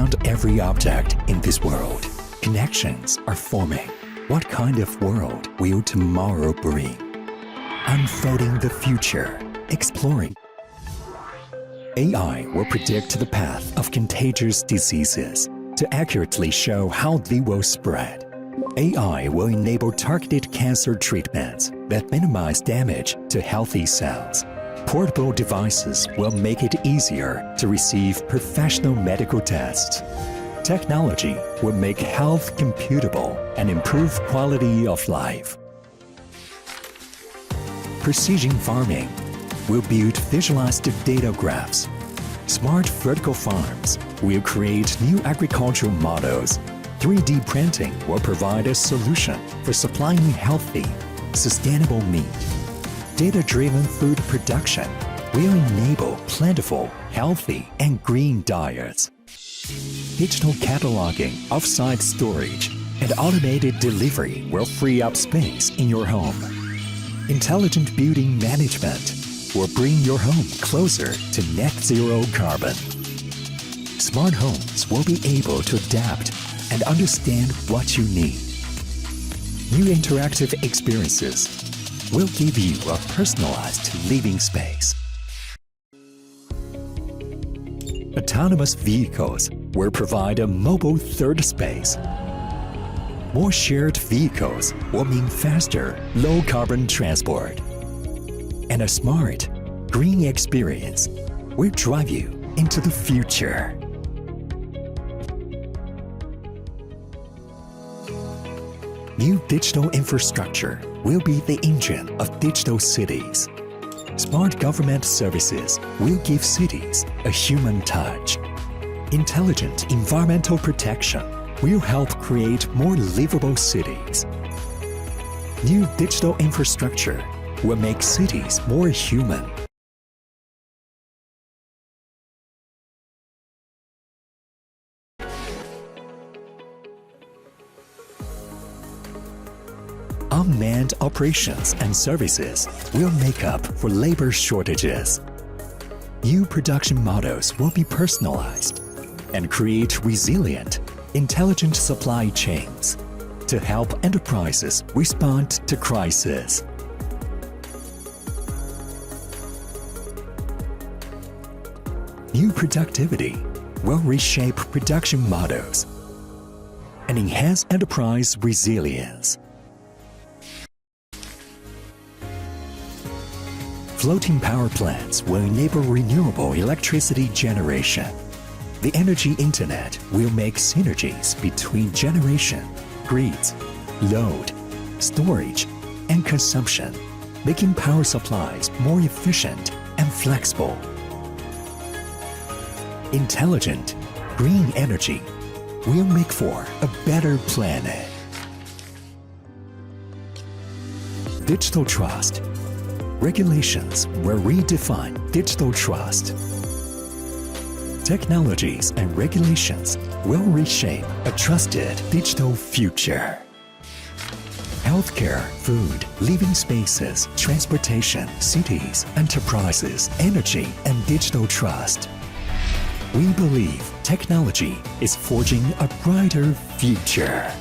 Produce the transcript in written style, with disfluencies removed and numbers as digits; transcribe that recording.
Beyond every object in this world, connections are forming. What kind of world will tomorrow bring? Unfolding the future, exploring. AI will predict the path of contagious diseases to accurately show how they will spread. AI will enable targeted cancer treatments that minimize damage to healthy cells. Portable devices will make it easier to receive professional medical tests. Technology will make health computable and improve quality of life. Precision farming will build visualized data graphs. Smart vertical farms will create new agricultural models. 3D printing will provide a solution for supplying healthy, sustainable meat. Data-driven food production will enable plentiful, healthy, and green diets. Digital cataloging, off-site storage, and automated delivery will free up space in your home. Intelligent building management will bring your home closer to net zero carbon. Smart homes will be able to adapt and understand what you need. New interactive experiences will give you a personalized living space. Autonomous vehicles will provide a mobile third space. More shared vehicles will mean faster, low-carbon transport. And a smart, green experience will drive you into the future. New digital infrastructure will be the engine of digital cities. Smart government services will give cities a human touch. Intelligent environmental protection will help create more livable cities. New digital infrastructure will make cities more human. Unmanned operations and services will make up for labor shortages. New production models will be personalized and create resilient, intelligent supply chains to help enterprises respond to crises. New productivity will reshape production models and enhance enterprise resilience. Floating power plants will enable renewable electricity generation. The energy internet will make synergies between generation, grids, load, storage, and consumption, making power supplies more efficient and flexible. Intelligent, green energy will make for a better planet. Digital trust. Regulations will redefine digital trust. Technologies and regulations will reshape a trusted digital future. Healthcare, food, living spaces, transportation, cities, enterprises, energy, and digital trust. We believe technology is forging a brighter future.